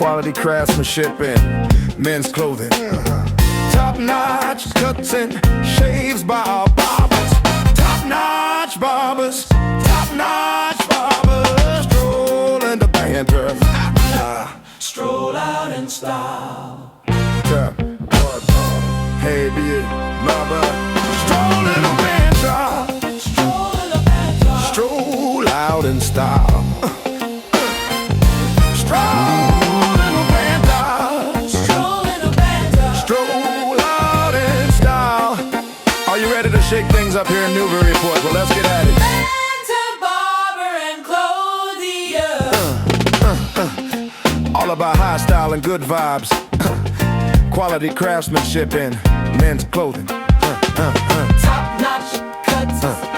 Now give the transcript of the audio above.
Quality craftsmanship in men's clothing. Top-notch cuts and shaves by our barbers. Top-notch barbers. Top-notch barbers. Stroll into Banter. Stroll out in style. Hey, be it barber. Stroll into Banter. Stroll in the Banter. Stroll out in style. Stroll into Banter. Stroll in the Banter. Stroll out in style. Are you ready to shake things up here in Newburyport? Well, let's get at it. Banter Barber and Clothier. All about high style and good vibes. Quality craftsmanship in men's clothing. Top-notch cuts.